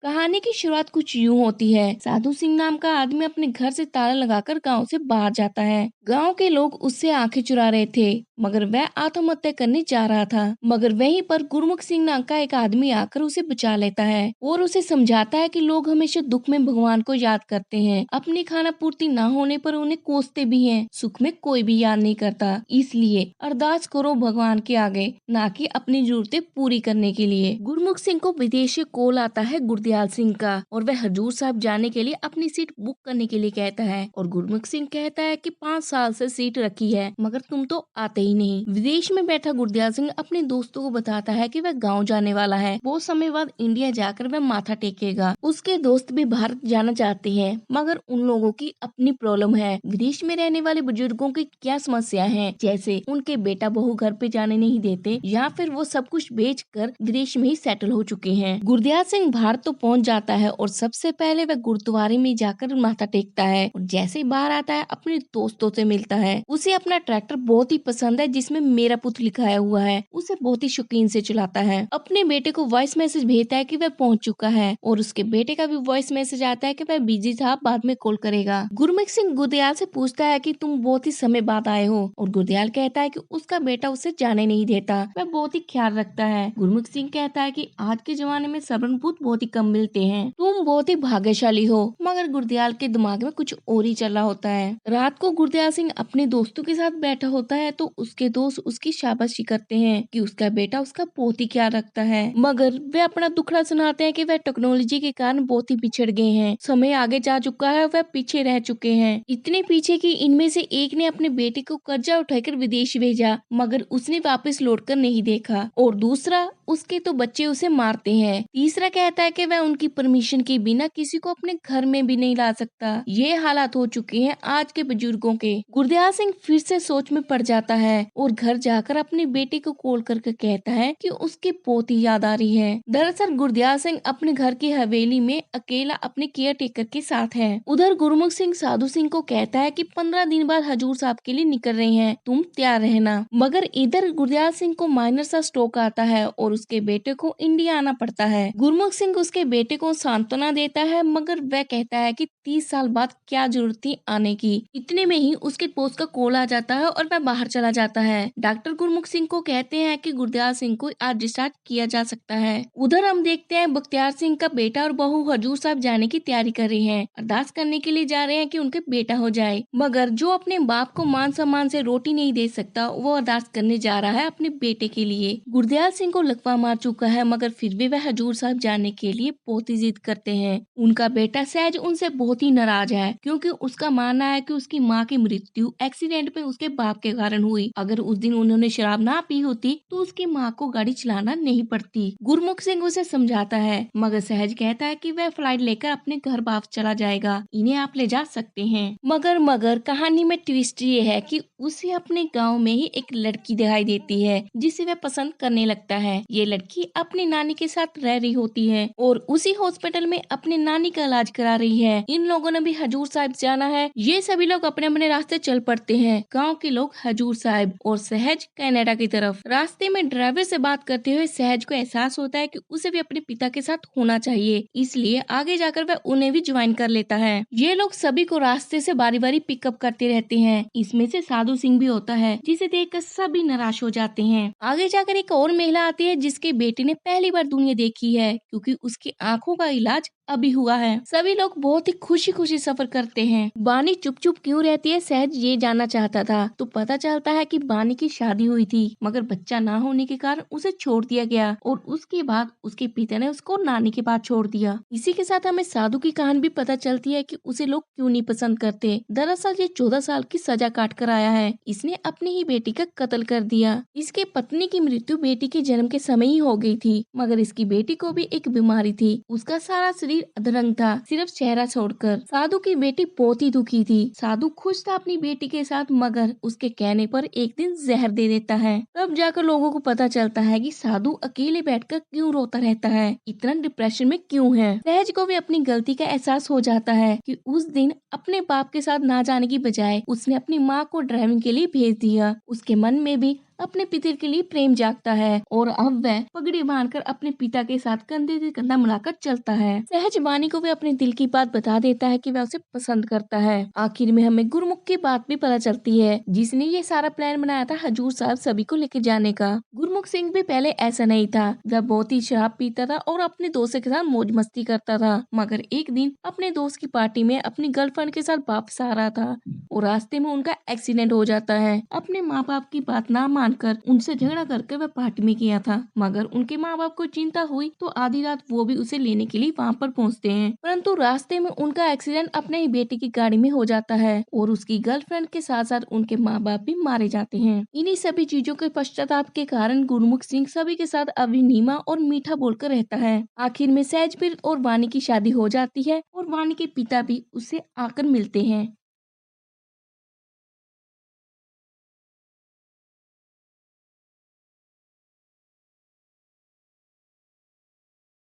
कहानी की शुरुआत कुछ यूं होती है। साधु सिंह नाम का आदमी अपने घर से ताला लगाकर गांव से बाहर जाता है। गांव के लोग उससे आंखें चुरा रहे थे, मगर वह आत्महत्या करने जा रहा था। मगर वहीं पर गुरमुख सिंह नाम का एक आदमी आकर उसे बचा लेता है और उसे समझाता है कि लोग हमेशा दुख में भगवान को याद करते हैं। अपनी खाना पूर्ति न होने पर उन्हें कोसते भी हैं। सुख में कोई भी याद नहीं करता, इसलिए अरदास करो भगवान के आगे, ना कि अपनी जरूरतें पूरी करने के लिए। गुरमुख सिंह को विदेश से कॉल आता है गुरदयाल सिंह का, और वह हजूर साहब जाने के लिए अपनी सीट बुक करने के लिए कहता है। और गुरमुख सिंह कहता है कि 5 साल से सीट रखी है, मगर तुम तो आते ही नहीं। विदेश में बैठा गुरदयाल सिंह अपने दोस्तों को बताता है कि वह गांव जाने वाला है। बहुत समय बाद इंडिया जाकर वह माथा टेकेगा। उसके दोस्त भी भारत जाना चाहते हैं, मगर उन लोगों की अपनी प्रॉब्लम है। विदेश में रहने वाले बुजुर्गों की क्या समस्या है, जैसे उनके बेटा बहू घर पे जाने नहीं देते, या फिर वो सब कुछ बेच कर विदेश में ही सेटल हो चुके हैं। गुरदयाल सिंह भारत तो पहुंच जाता है और सबसे पहले वह गुरुद्वारे में जाकर माथा टेकता है, और जैसे ही बाहर आता है अपने दोस्तों से मिलता है। उसे अपना ट्रैक्टर बहुत ही पसंद है जिसमें मेरा पुत्र लिखाया हुआ है। उसे बहुत ही शौकीन से चलाता है। अपने बेटे को वॉइस मैसेज भेजता है कि वह पहुंच चुका है, और उसके बेटे का भी वॉइस मैसेज आता है कि वह बिजी था, बाद में कॉल करेगा। गुरमुख सिंह गुरदयाल से पूछता है कि तुम बहुत ही समय बाद आए हो, और गुरदयाल कहता है कि उसका बेटा उसे जाने नहीं देता, वह बहुत ही ख्याल रखता है। गुरमुख सिंह कहता है कि आज के जमाने में सब्रभूत बहुत ही कम मिलते हैं, तुम बहुत ही भाग्यशाली हो। मगर गुरदयाल के दिमाग में कुछ और ही चल रहा होता है। रात को गुरदयाल सिंह अपने दोस्तों के साथ बैठा होता है तो उसके दोस्त उसकी शाबाशी करते हैं कि उसका बेटा उसका बहुत ही ख्याल रखता है, मगर वे अपना दुखड़ा सुनाते हैं कि वह टेक्नोलॉजी के कारण बहुत ही पिछड़ गए हैं। समय आगे जा चुका है, वह पीछे रह चुके हैं। इतने पीछे कि इनमें से एक ने अपने बेटे को कर्जा उठाकर विदेश भेजा, मगर उसने वापस लौटकर नहीं देखा, और दूसरा उसके तो बच्चे उसे मारते हैं। तीसरा कहता है कि वह उनकी परमिशन के बिना किसी को अपने घर में भी नहीं ला सकता। ये हालात हो चुके हैं आज के बुजुर्गों के। गुरदयाल सिंह फिर से सोच में पड़ जाता है और घर जाकर अपने बेटे को कॉल करके कहता है कि उसकी बहुत ही याद आ रही है। दरअसल गुरदयाल सिंह अपने घर की हवेली में अकेला अपने केयर टेकर के साथ है। उधर गुरमुख सिंह साधु सिंह को कहता है कि 15 दिन बाद हजूर साहब के लिए निकल रहे हैं, तुम तैयार रहना। मगर इधर गुरदयाल सिंह को माइनर सा स्ट्रोक आता है और उसके बेटे को इंडिया आना पड़ता है। गुरमुख सिंह उसके बेटे को सांत्वना देता है, मगर वह कहता है कि 30 साल बाद क्या जरूरत थी आने की। इतने में ही उसके पोस्ट का कॉल आ जाता है और वह बाहर चला जाता है। डॉक्टर गुरमुख सिंह को कहते हैं कि गुरदयाल सिंह को आज डिस्चार्ज किया जा सकता है। उधर हम देखते हैं बख्तियार सिंह का बेटा और बहू हजूर साहब जाने की तैयारी कर रहे हैं। अरदास करने के लिए जा रहे हैं कि उनके बेटा हो जाए, मगर जो अपने बाप को मान सम्मान से रोटी नहीं दे सकता, वो अरदास करने जा रहा है अपने बेटे के लिए। गुरदयाल सिंह को लकवा मार चुका है, मगर फिर भी वह हजूर साहब जाने के लिए बहुत ही जिद करते हैं। उनका बेटा सहज उनसे बहुत ही नाराज है, क्योंकि उसका मानना है कि उसकी मां की मृत्यु एक्सीडेंट में उसके बाप के कारण हुई। अगर उस दिन उन्होंने शराब ना पी होती तो उसकी मां को गाड़ी चलाना नहीं पड़ती। गुरमुख सिंह उसे समझाता है, मगर सहज कहता है कि वह फ्लाइट लेकर अपने घर वापस चला जाएगा, इन्हें आप ले जा सकते हैं। मगर कहानी में ट्विस्ट ये है कि उसे अपने गाँव में ही एक लड़की दिखाई देती है जिसे वह पसंद करने लगता है। ये लड़की अपनी नानी के साथ रह रही होती है और उसी हॉस्पिटल में अपनी नानी का इलाज करा रही है। इन लोगों ने भी हजूर साहिब जाना है। ये सभी लोग अपने अपने रास्ते चल पड़ते हैं। गांव के लोग हजूर साहिब और सहज कनाडा की तरफ। रास्ते में ड्राइवर से बात करते हुए सहज को एहसास होता है कि उसे भी अपने पिता के साथ होना चाहिए, इसलिए आगे जाकर वह उन्हें भी ज्वाइन कर लेता है। ये लोग सभी को रास्ते से बारी बारी पिकअप करते रहते हैं। इसमें से साधु सिंह भी होता है, जिसे देखकर सभी निराश हो जाते हैं। आगे जाकर एक और महिला आती है जिसके बेटे ने पहली बार दुनिया देखी है, क्योंकि उसकी आंखों का इलाज अभी हुआ है। सभी लोग बहुत ही खुशी खुशी सफर करते हैं। बानी चुप चुप क्यों रहती है, सहज ये जानना चाहता था, तो पता चलता है कि बानी की शादी हुई थी, मगर बच्चा ना होने के कारण उसे छोड़ दिया गया, और उसके बाद उसके पिता ने उसको नानी के पास छोड़ दिया। इसी के साथ हमें साधु की कहानी भी पता चलती है कि उसे लोग क्यों नहीं पसंद करते। दरअसल ये 14 साल की सजा काट कर आया है। इसने अपनी ही बेटी का कत्ल कर दिया। इसके पत्नी की मृत्यु बेटी के जन्म के समय ही हो गई थी, मगर इसकी बेटी को भी एक बीमारी थी। उसका सारा शरीर अधरंग था, सिर्फ चेहरा छोड़कर। साधु की बेटी बहुत ही दुखी थी। साधु खुश था अपनी बेटी के साथ, मगर उसके कहने पर एक दिन जहर दे देता है। तब जाकर लोगों को पता चलता है कि साधु अकेले बैठकर क्यों रोता रहता है, इतना डिप्रेशन में क्यों है। सहज को भी अपनी गलती का एहसास हो जाता है कि उस दिन अपने बाप के साथ ना जाने की बजाय उसने अपनी माँ को ड्राइविंग के लिए भेज दिया। उसके मन में भी अपने पिता के लिए प्रेम जागता है और अब वह पगड़ी बांधकर अपने पिता के साथ कंधे से कंधा मिलाकर चलता है। सहज वानी को वह अपने दिल की बात बता देता है कि वह उसे पसंद करता है। आखिर में हमें गुरमुख की बात भी पता चलती है, जिसने ये सारा प्लान बनाया था हजूर साहब सभी को लेकर जाने का। गुरमुख सिंह भी पहले ऐसा नहीं था, वह बहुत ही शराब पीता था और अपने दोस्तों के साथ मौज मस्ती करता था। मगर एक दिन अपने दोस्त की पार्टी में अपनी गर्लफ्रेंड के साथ वापस आ रहा था और रास्ते में उनका एक्सीडेंट हो जाता है। अपने माँ बाप की बात ना मानकर उनसे झगड़ा करके वह पार्टी में गया था, मगर उनके माँ बाप को चिंता हुई तो आधी रात वो भी उसे लेने के लिए वहाँ पर पहुँचते हैं। परंतु रास्ते में उनका एक्सीडेंट अपने ही बेटे की गाड़ी में हो जाता है और उसकी गर्लफ्रेंड के साथ साथ उनके माँ बाप भी मारे जाते हैं। इन्हीं सभी चीजों के पश्चाताप के कारण गुरमुख सिंह सभी के साथ अभी नीमा और मीठा बोलकर रहता है। आखिर में सहजप्रीत और वानी की शादी हो जाती है और वानी के पिता भी उससे आकर मिलते हैं।